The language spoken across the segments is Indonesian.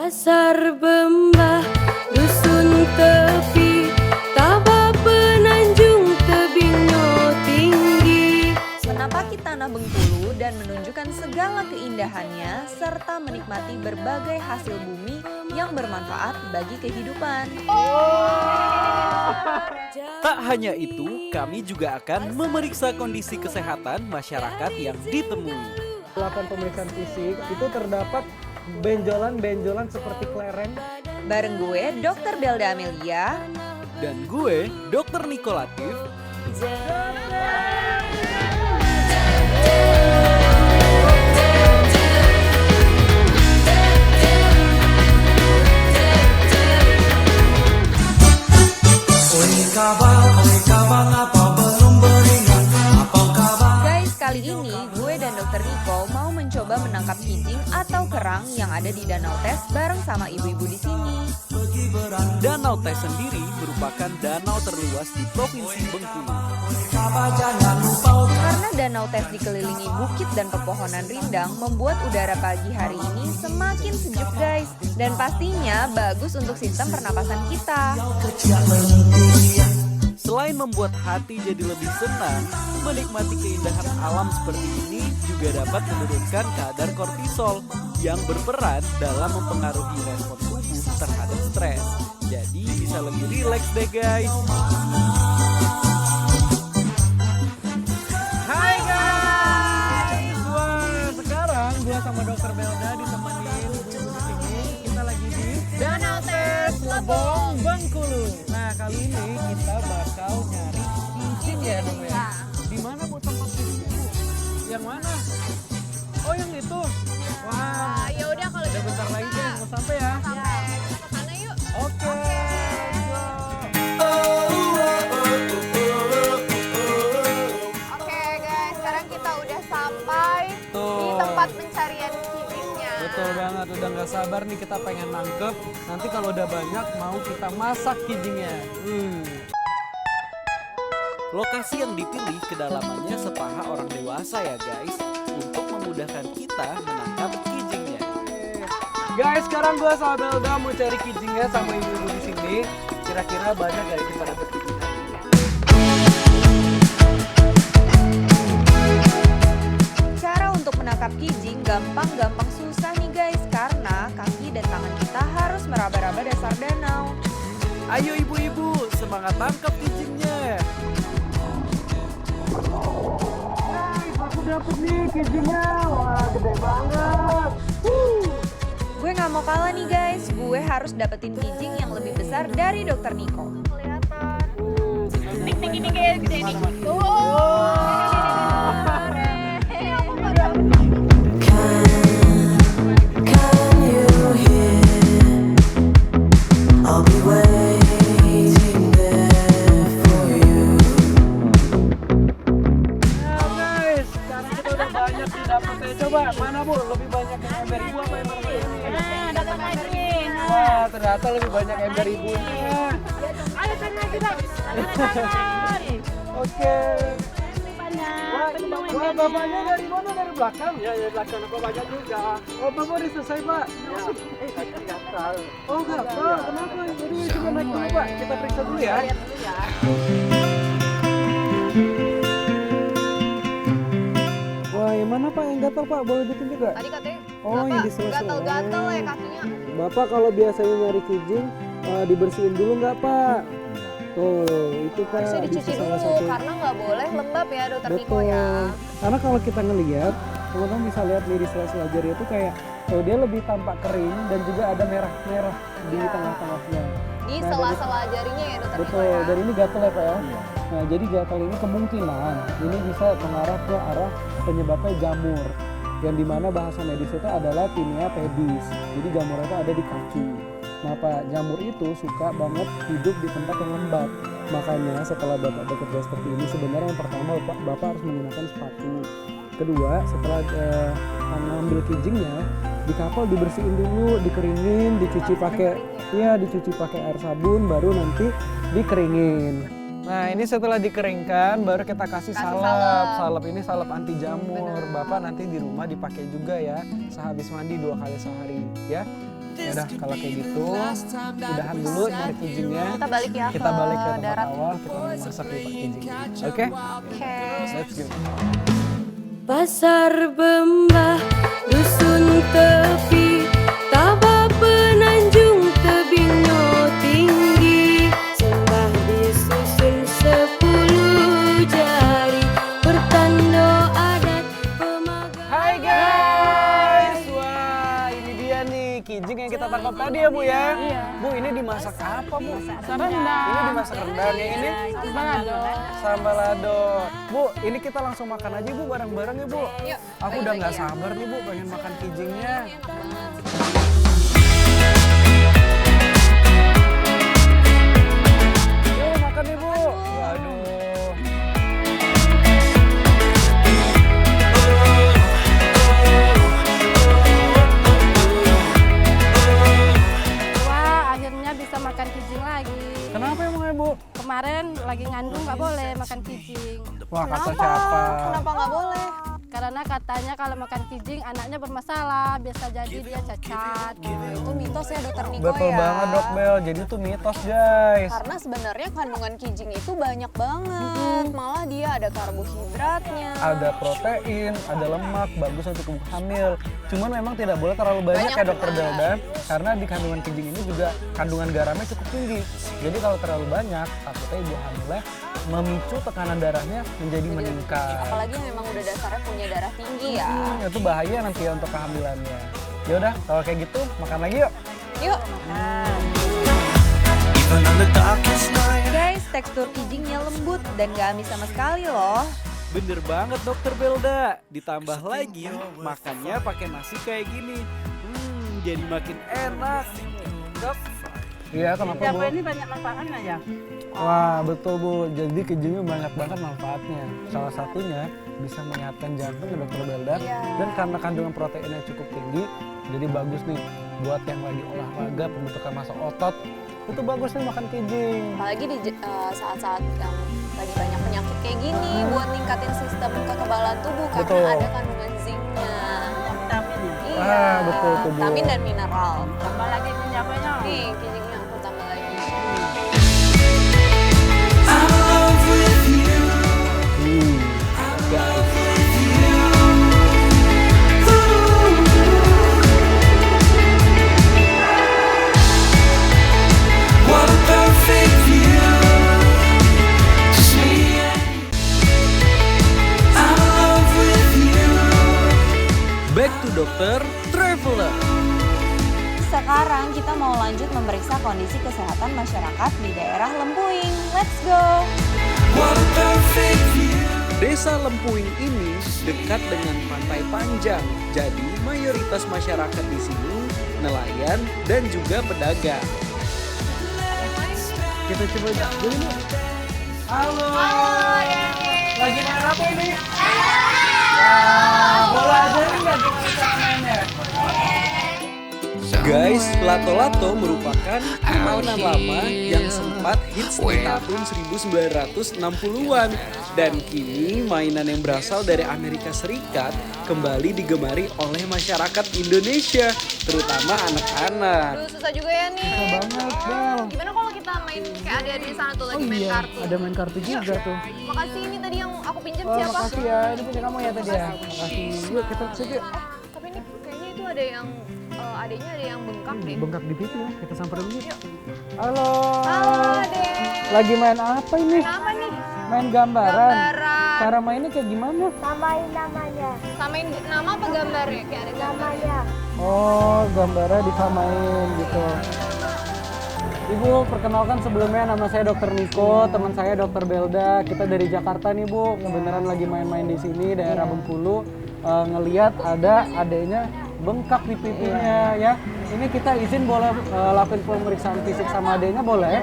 Pasar Bembah, dusun tepi, Tabah Penanjung, Tebinyo tinggi. Menapaki tanah Bengkulu dan menunjukkan segala keindahannya serta menikmati berbagai hasil bumi yang bermanfaat bagi kehidupan. Tak hanya itu, kami juga akan memeriksa kondisi kesehatan masyarakat yang ditemui. Melakukan pemeriksaan fisik itu terdapat benjolan-benjolan seperti kelereng. Bareng gue, Dr. Belda Amelia. Dan gue, Dr. Niko Latif. Guys, kali ini gue dan Dr. Niko mau mencoba menangkap kijing atau kerang yang ada di Danau Tes bareng sama ibu-ibu di sini. Danau Tes sendiri merupakan danau terluas di Provinsi Bengkulu. Karena Danau Tes dikelilingi bukit dan pepohonan rindang membuat udara pagi hari ini semakin sejuk guys. Dan pastinya bagus untuk sistem pernapasan kita. Selain membuat hati jadi lebih senang, menikmati keindahan alam seperti ini juga dapat menurunkan kadar kortisol yang berperan dalam mempengaruhi respon tubuh terhadap stres. Jadi bisa lebih rileks deh guys. Hai guys, wah sekarang gua sama Dokter Belda ditemenin ibu-ibu di sini. Kita lagi di Danau Tes Lebong Bengkulu. Nah kali ini kita bakal nyari kijing ya dong ya. Di mana bu tempat kijing? Yang mana? Oh yang itu. Wah. Ya udah kalau Udah bentar lagi guys mau sampai ya. ke sana yuk. Oke. Oke guys, sekarang kita udah sampai di tempat pencarian kijingnya. Betul banget, udah nggak sabar nih kita pengen nangkep. Nanti kalau udah banyak mau kita masak kijingnya. Lokasi yang dipilih kedalamannya sepaha orang dewasa ya guys, untuk memudahkan kita menangkap kijingnya. Guys, sekarang gua sama Belda mau cari kijingnya sama ibu-ibu di sini. Kira-kira banyak gak kita dapet kijingnya? Cara untuk menangkap kijing gampang-gampang susah nih guys. Karena kaki dan tangan kita harus meraba-raba dasar danau. Ayo ibu-ibu, semangat tangkap kijingnya. Guys, aku dapet nih kijingnya. Wah, gede banget. Gue gak mau kalah nih guys. Gue harus dapetin kijing yang lebih besar dari Dr. Niko. Kelihatan. Tinggi nih guys, gede nih. I'll be waiting there for you. Nah guys, sekarang kita udah banyak nih dapetnya. Coba, mana bu? Lebih banyak yang ember ibu apa ember ibu ini? Dapat lagi. Wah, ternyata lebih banyak ember ibunya. Ayo sana kita. Oke. Banyak. Wah, bapaknya dari mana? Dari belakang? Ya, dari belakang. Aku banyak juga. Oh, bapak udah selesai, Pak? Ya. Gatal. Oh, gatal. Kenapa? Jadi coba naik dulu, Pak. Kita periksa dulu ya. Lihat dulu ya. Wah, yang mana, Pak? Yang gatal, Pak? Boleh ditunjuk nggak? Tadi katanya Oh, yang di sela-sela. gatal-gatal ya kakinya. Bapak kalau biasanya nyari kijing, dibersihin dulu nggak, Pak? Tuh, itu Pak. Harusnya dicuci bisa dulu salah satu. karena nggak boleh lembab ya Dokter Niko Betul. ya. Karena kalau kita ngelihat, teman-teman bisa lihat nih di sela-sela jari itu kayak dia lebih tampak kering dan juga ada merah-merah di Ya. tengah-tengahnya. Di Nah, sela-sela jarinya ya Dokter Niko Betul, ya. dan ini gatal ya Pak ya. Nah, jadi gatal ini kemungkinan ini bisa mengarah ke arah penyebabnya jamur. Yang dimana bahasa medis itu adalah tinea pedis. Jadi jamur itu ada di kaki. Nah Pak, jamur itu suka banget hidup di tempat yang lembab. Makanya setelah Bapak bekerja seperti ini, sebenarnya yang pertama Bapak harus menggunakan sepatu. Kedua, setelah ngambil kijingnya, di kapal dibersihin dulu, dikeringin, dicuci pakai dicuci pakai air sabun, baru nanti dikeringin. Nah ini setelah dikeringkan baru kita kasih salep. Salep ini salep anti jamur. Bapak nanti di rumah dipakai juga ya, sehabis mandi 2 kali sehari ya. Yaudah kalau kayak gitu, udahan dulu nyari kijingnya. Kita balik ya Kita balik ke tempat darat. awal, kita masak di kijing. Oke? Oke. Let's go. Pasar Bembah, dusun tepi, Tabah Penanjung, Tebinyo tinggi, sembah disusun 10 jari, bertanda adat pemagang. Hai guys, wah ini dia nih kijing yang kita tangkap tadi ya Bu ya. Iya. Bu ini dimasak apa Bu? Rendang. Ini dimasak rendang, yang ini Balado. sambal lado. Bu, ini kita langsung makan aja Bu bareng-bareng ya Bu. Yuk, Aku udah nggak sabar nih Bu, pengen makan kijingnya. Yuk makan nih Bu. Waduh. Wah, akhirnya bisa makan kijing lagi. Kenapa emangnya Bu? Kemarin lagi ngandung nggak boleh makan kijing. Wah kata siapa? Kenapa nggak boleh? Karena katanya kalau makan kijing anaknya bermasalah, bisa jadi dia cacat. Itu mitos ya Dokter Niko Betul ya. banget Dok Bel, jadi itu mitos guys. Karena sebenarnya kandungan kijing itu banyak banget. Malah dia ada karbohidratnya. Ada protein, ada lemak, bagus untuk ibu hamil. Cuman memang tidak boleh terlalu banyak Banyak ya Dokter benar. Belda, karena di kandungan kijing ini juga kandungan garamnya cukup tinggi. Jadi kalau terlalu banyak, takutnya ibu hamilnya memicu tekanan darahnya menjadi meningkat. Apalagi yang memang udah dasarnya punya darah tinggi ya. Itu bahaya nanti ya untuk kehamilannya. Yaudah, kalau kayak gitu makan lagi yuk. Yuk. Even on the darkest night. Guys, tekstur kijingnya lembut dan gak amis sama sekali loh. Bener banget Dokter Belda. Ditambah lagi makannya pakai nasi kayak gini. Jadi makin enak. Dok, Iya, kenapa Bu? ini banyak manfaatnya ya. Wah betul Bu, jadi kijingnya banyak banget manfaatnya. Salah satunya bisa menyehatkan jantung ya Dokter Belda. Dan karena kandungan proteinnya cukup tinggi, jadi bagus nih buat yang lagi olahraga, pembentukan massa otot. Itu bagus nih makan kijing. Apalagi di saat-saat yang lagi banyak penyakit kayak gini buat ningkatin sistem kekebalan tubuh karena Betul. ada kandungan zinknya. Vitamin. Iya. Ah, betul tuh, Bu. Vitamin dan mineral. Tambah lagi penyapanya. Nih, kijingnya aku tambah lagi. I'm in love with you. Guys, What a perfect view. Just me and you. I'm in love with you. back to Dokter Traveler. Sekarang kita mau lanjut memeriksa kondisi kesehatan masyarakat di daerah Lempuing. Let's go! What a perfect view. Desa Lempuing ini dekat dengan pantai Panjang. Jadi mayoritas masyarakat di sini nelayan dan juga pedagang. kita coba dulu Bu. Halo. Lagi main apa ini? Bola aja nih nggak kita mainnya. Guys, lato-lato merupakan permainan lama yang sempat hits di tahun 1960-an. Dan kini mainan yang berasal dari Amerika Serikat kembali digemari oleh masyarakat Indonesia, terutama anak-anak. Aduh, susah juga ya nih. Banget Bel. Gimana kalau kita main kayak adik-adik di sana tuh lagi main kartu? Ada main kartu juga tuh. Makasih, ini tadi yang aku pinjam Oh, siapa? makasih ya, ini punya kamu ya tadi ya. Makasih. Yuk kita cek yuk. Tapi ini kayaknya itu ada yang adiknya ada yang bengkak deh. Bengkak di pipi ya, kita samperin dulu. Halo. Halo, Dek. Lagi main apa ini? Kenapa nih? Main gambaran. Gambaran. Cara mainnya kayak gimana? Samain nama apa gambarnya? Kayak ada gambarnya. Oh, gambarnya disamain gitu. Ibu, perkenalkan sebelumnya nama saya Dokter Niko, teman saya Dokter Belda. Kita dari Jakarta nih Bu, kebenaran lagi main-main di sini daerah Bengkulu. Ngeliat ada adanya bengkak di pipinya ya. Ini kita izin boleh lakukan pemeriksaan fisik sama adanya boleh?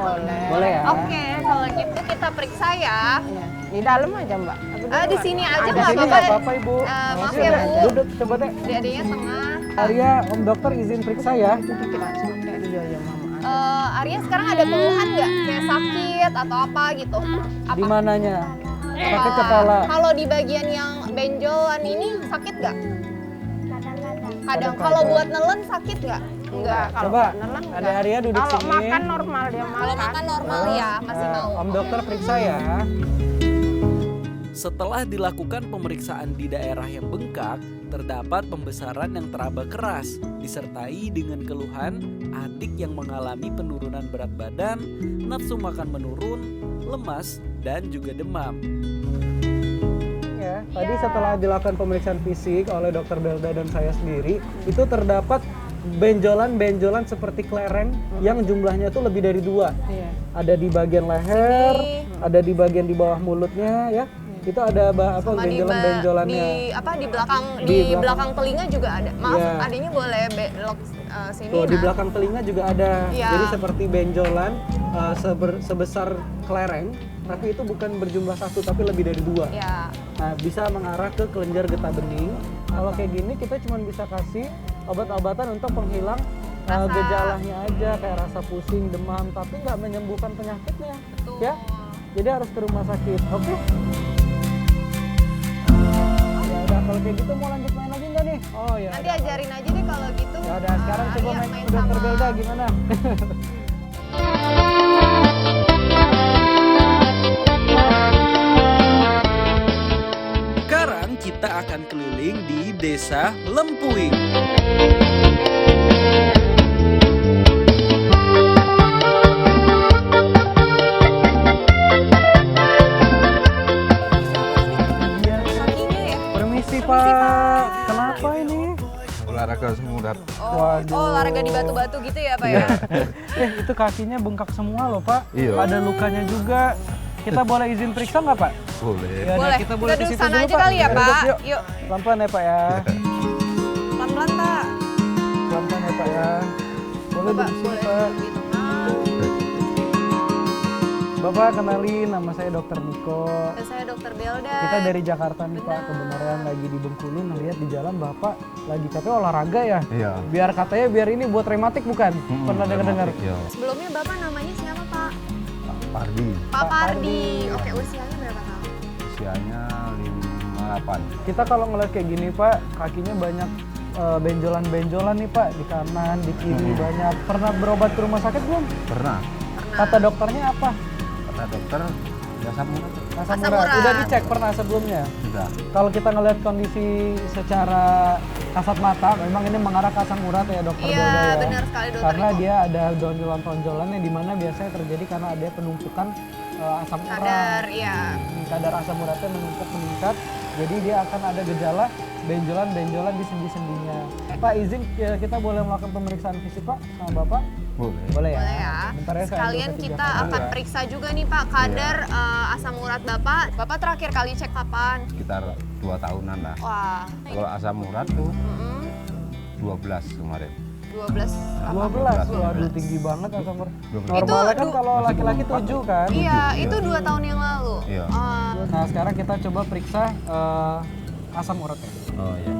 Boleh ya. Oke, kalau gitu kita periksa ya. Di dalam aja Mbak. Di sini aja Di nggak sini apa-apa. nggak apa-apa Ibu. Maaf Oke, ya, Bu. Duduk coba deh. Adiknya tengah. Arya, Om Dokter izin periksa ya. Arya sekarang ada keluhan nggak? Kayak sakit atau apa gitu? Apa? Di mananya? Sakit kepala. Kalau di bagian yang benjolan ini sakit nggak? Kadang. Kalau buat nelen sakit nggak? Enggak, kalau Coba, bener lah ada enggak. Arya duduk Kalau sini. makan normal dia makan. Kalau makan normal ya masih Nah, mau. Om dokter periksa ya. Setelah dilakukan pemeriksaan di daerah yang bengkak, terdapat pembesaran yang teraba keras, disertai dengan keluhan adik yang mengalami penurunan berat badan, nafsu makan menurun, lemas, dan juga demam. Ya, tadi setelah dilakukan pemeriksaan fisik oleh dokter Belda dan saya sendiri, itu terdapat benjolan-benjolan seperti kelereng yang jumlahnya tuh lebih dari 2. Iya. Ada di bagian leher, ada di bagian di bawah mulutnya ya. Itu ada Sama di benjolan-benjolannya. di belakang Di belakang telinga juga ada. Maaf, Iya. adanya boleh belok sini. Tuh, di nah. belakang telinga juga ada. Iya. Jadi seperti benjolan sebesar kelereng, tapi itu bukan berjumlah 1 tapi lebih dari 2. Ya. Nah, bisa mengarah ke kelenjar getah bening. Kalau kayak gini kita cuma bisa kasih obat-obatan untuk penghilang gejalanya aja, kayak rasa pusing, demam, tapi nggak menyembuhkan penyakitnya. Betul. Ya, jadi harus ke rumah sakit. Oke? Ya udah, kalau kayak gitu mau lanjut main lagi nggak nih? Oh ya. Nanti ajarin aja deh kalau gitu. Ya udah, sekarang coba Arya main ke dokter sama- Belda gimana? Sekarang kita akan keliling di Desa Lempuing. Kakinya ya? Permisi Pak, kenapa ini? Olahraga semudah. Waduh. Oh, olahraga di batu-batu gitu ya, Pak ya? Itu kakinya bengkak semua loh Pak. Iya. Ada lukanya juga. Kita boleh izin periksa nggak Pak? Boleh. Ya, Boleh. kita Kita ke duduk situ sana dulu, aja kali ya, Duduk, Pak. yuk. Yuk, Pelan-pelan ya Pak ya. pelan-pelan, Pak. Pelan-pelan ya Pak ya. Boleh Pak, duduk sini boleh Pak. duduk di tengah. Bapak kenalin, nama saya Dokter Niko. Dan saya Dokter Belda. Kita dari Jakarta nih Pak, Benar. kebenaran lagi di Bengkulu ngeliat di jalan Bapak lagi katanya olahraga ya. Iya. Biar ini buat rematik bukan? Pernah dengar-dengar? Iya. Sebelumnya Bapak namanya siapa, Pak? Pardi. Pak Pardi. Pardi. Oke, usianya berapa tahun? Usianya 58. Kita kalau ngeliat kayak gini Pak, kakinya banyak benjolan-benjolan nih Pak, di kanan, di kiri banyak. Pernah berobat ke rumah sakit belum? Pernah. Kata dokternya apa? Kata dokter, ya sama Asam Asam urat. urat. Udah dicek pernah sebelumnya? sudah. Kalau kita ngeliat kondisi secara kasat mata, memang ini mengarah ke asam urat ya dokter Iya, Belda ya. benar sekali Dokter Karena Niko. dia ada tonjolan-tonjolan yang dimana biasanya terjadi karena ada penumpukan asam urat. Kadar, iya. Kadar asam uratnya menumpuk meningkat, jadi dia akan ada gejala benjolan-benjolan di sendi-sendinya. Pak izin kita boleh melakukan pemeriksaan fisik Pak sama Bapak? Boleh. Boleh ya? Boleh ya. Bentar ya, saya Sekalian ambil kita ketiga akan dulu ya. periksa juga nih Pak kadar asam urat Bapak. Bapak terakhir kali cek kapan? Sekitar 2 tahunan lah. Wah, Kalau asam urat tuh mm-mm, 12 kemarin. 12. 12, waduh tinggi banget asam urat. 12. Normalnya kan Itu kalau masih laki-laki 24. 7 kan? Iya, itu 2 tahun yang lalu. Iya. Nah sekarang kita coba periksa asam uratnya. Oh iya.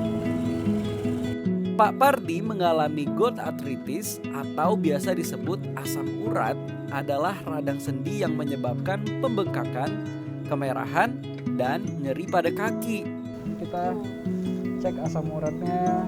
Pak Pardi mengalami gout arthritis atau biasa disebut asam urat adalah radang sendi yang menyebabkan pembengkakan, kemerahan, dan nyeri pada kaki. Kita cek asam uratnya.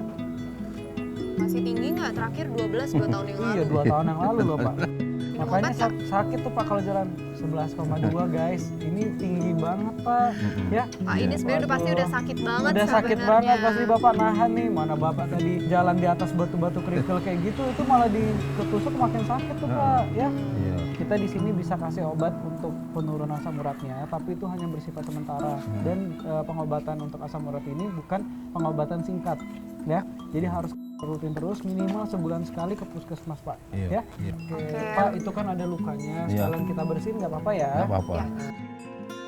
Masih tinggi nggak? Terakhir 12 2 tahun yang lalu. Iya 2 tahun yang lalu loh Pak. Minum Makanya obat nggak? sakit tuh Pak kalau jalan 11,2 guys. Ini tinggi banget Pak. Ya. Pak ini sebenarnya udah pasti udah sakit banget Udah sakit sebenarnya. banget pasti Bapak nahan nih. Mana Bapak tadi jalan di atas batu-batu kerikil kayak gitu, itu malah ketusuk makin sakit tuh Pak. Ya. Iya. Kita di sini bisa kasih obat untuk penurunan asam uratnya, tapi itu hanya bersifat sementara. Dan pengobatan untuk asam urat ini bukan pengobatan singkat, ya. Jadi harus rutin terus, minimal sebulan sekali ke puskesmas Pak. Iya. Ya. Iya. Oke. Pak itu kan ada lukanya, Iya. sekalian kita bersihin nggak apa-apa ya? Nggak apa-apa.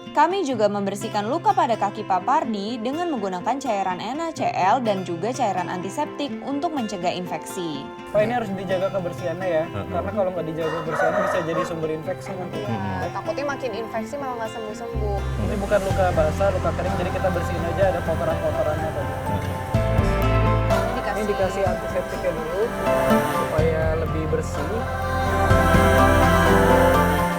Kami juga membersihkan luka pada kaki Pak Pardi dengan menggunakan cairan NaCl dan juga cairan antiseptik untuk mencegah infeksi. Pak ini harus dijaga kebersihannya ya, karena kalau nggak dijaga kebersihannya bisa jadi sumber infeksi nanti. Takutnya makin infeksi malah nggak sembuh-sembuh. Ini bukan luka basah, luka kering, jadi kita bersihin aja ada kotoran-kotorannya tadi. Ini dikasih antiseptiknya dulu supaya lebih bersih.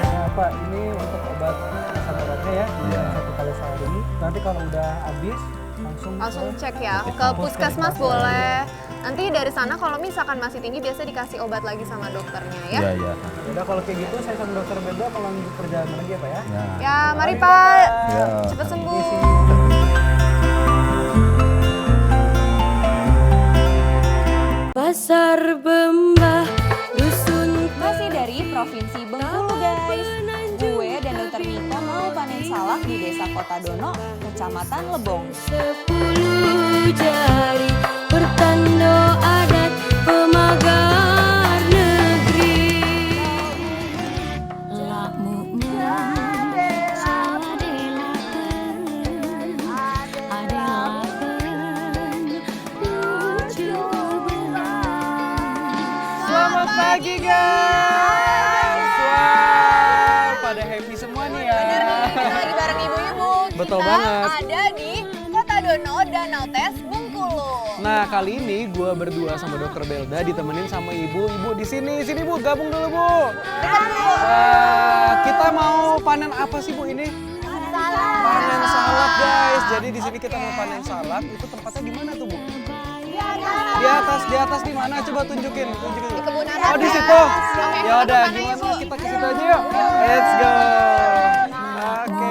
Nah Pak, ini untuk obat asam uratnya ya, Iya. 1 kali sehari. Nanti kalau udah habis, Langsung cek ya, ke puskesmas boleh. Nanti dari sana kalau misalkan masih tinggi biasa dikasih obat lagi sama dokternya ya. Iya, iya. Udah kalau kayak gitu saya sama dokter Belda kalau lanjut perjalanan lagi ya Pak ya. Ya. Ya, mari Pak. Ya. Cepat sembuh. Pasar Bembah Dusun Masih dari Provinsi Bengkulu guys. Gue dan Dokter Niko mau panen salak di Desa Kota Dono, Kecamatan Lebong. 10 jari bertanda adat pemagar negeri. Selamat pagi guys. Wah, pada happy semua nih ya. Bener nih, kita lagi bareng ibu-ibu. Betul Kita banget. ada di Kota Dono, Danau Tes, Bengkulu. Nah kali ini gue berdua sama dokter Belda ditemenin sama ibu di sini. Sini Bu, gabung dulu Bu. Dekat dulu. Kita mau panen apa sih Bu ini? Panen salak guys. Jadi di sini kita mau panen salak. Itu tempatnya di mana tuh Bu? Di atas di mana? Coba tunjukin. Di kebun atas. Oh di situ. Oke, Ya udah, ke sana yuk, gimana Bu. kita ke situ aja yuk. Let's go. Oke.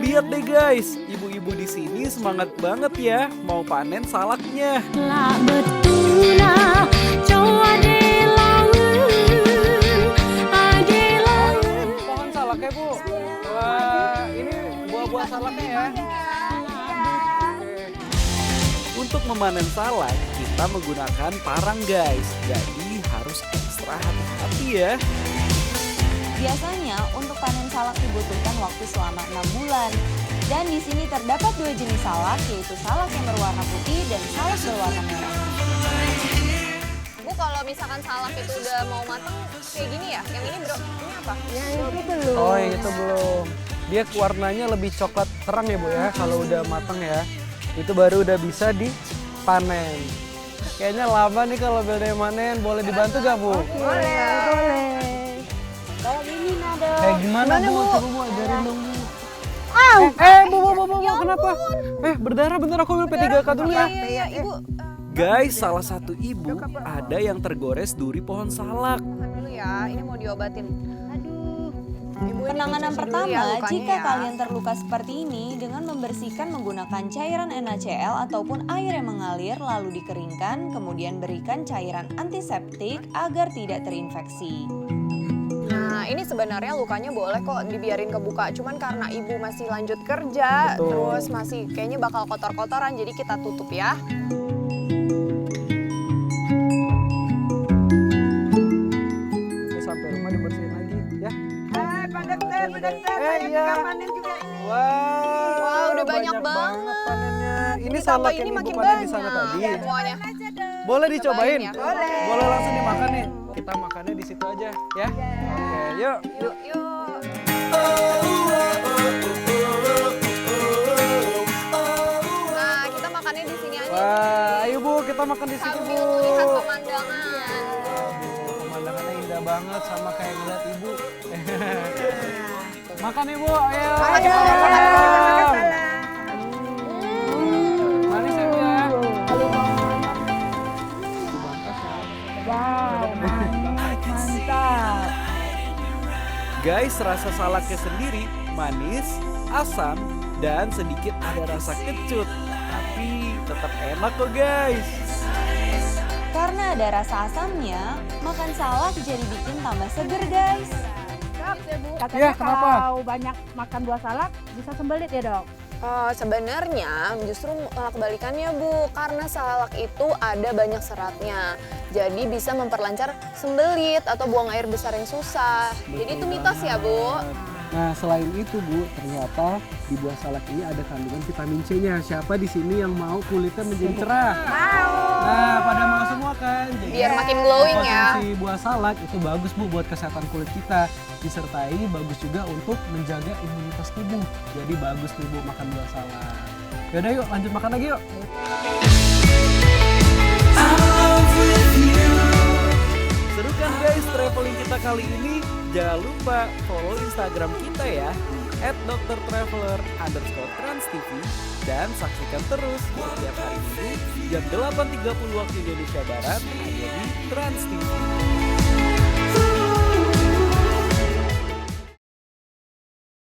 Lihat deh guys, ibu-ibu di sini semangat banget ya mau panen salaknya. Pohon salaknya Bu. Wah, ini buah-buah salaknya ya. Untuk memanen salak, kita menggunakan parang guys. Jadi harus ekstra hati-hati ya. Biasanya untuk panen salak dibutuhkan waktu selama 6 bulan. Dan di sini terdapat 2 jenis salak, yaitu salak yang berwarna putih dan salak berwarna merah. Bu, kalau misalkan salak itu udah mau matang kayak gini ya? Yang ini bro, ini apa? Oh itu belum. Dia warnanya lebih coklat terang ya Bu ya. Kalau udah matang ya, itu baru udah bisa dipanen. Kayaknya lama nih kalau Belda yang manen. Boleh dibantu gak Bu? Boleh. Kayak gini Nado. Kayak gimana Bu? Coba Bu ajarin dong Bu. Bu, kenapa? Berdarah bentar aku ambil P3K dulu ya. Iya, Ibu. Guys, salah satu ibu ada yang tergores duri pohon salak. Tahan dulu ya, ini mau diobatin. Aduh. Ibu, ini Penanganan dicuci dulu pertama, ya lukanya jika ya. kalian terluka seperti ini dengan membersihkan menggunakan cairan NaCl ataupun air yang mengalir lalu dikeringkan, kemudian berikan cairan antiseptik agar tidak terinfeksi. Nah, ini sebenarnya lukanya boleh kok dibiarin kebuka. Cuman karena ibu masih lanjut kerja, Betul. terus masih kayaknya bakal kotor-kotoran, jadi kita tutup ya. Nanti sampai rumah dibersihin lagi ya. Iya. Wah, udah banyak banget. panennya. Ini Ini salak tambah yang ini ibu makin panen di sana banyak tadi. semuanya. Boleh dicobain? Cobain ya. Boleh. Boleh langsung dimakan nih. Kita makannya di situ aja ya. Oke, yuk. Yuk. Nah, kita makannya di sini aja. Wah, ayo Bu, kita makan di situ Bu. Sambil melihat pemandangan. Pemandangannya indah banget sama kayak ngeliat ibu. Makan ibu, ayo. Makan, ayo. Bu, makan, Bu. Manis ya Bu ya. Mantap. Guys, rasa salaknya sendiri manis, asam, dan sedikit ada rasa kecut. Tapi tetap enak kok guys. Karena ada rasa asamnya, makan salak jadi bikin tambah seger guys. Katanya Iya, kenapa? kalau banyak makan buah salak bisa sembelit ya dok? Sebenarnya justru malah kebalikannya Bu, karena salak itu ada banyak seratnya. Jadi bisa memperlancar sembelit atau buang air besar yang susah. Jadi itu mitos ya Bu. Nah, selain itu Bu, ternyata di buah salak ini ada kandungan vitamin C-nya. Siapa di sini yang mau kulitnya menjadi cerah? Nah, pada mau semua kan? Jadi Biar makin glowing ya. konsumsi buah salak itu bagus Bu buat kesehatan kulit kita. Disertai bagus juga untuk menjaga imunitas tubuh. Jadi bagus nih Bu makan buah salak. Yaudah yuk lanjut makan lagi yuk. Seru kan guys traveling kita cerita kali ini, jangan lupa follow Instagram kita ya, @drtraveler_transtv, dan saksikan terus setiap hari Minggu jam 8.30 waktu Indonesia Barat hanya di Trans TV.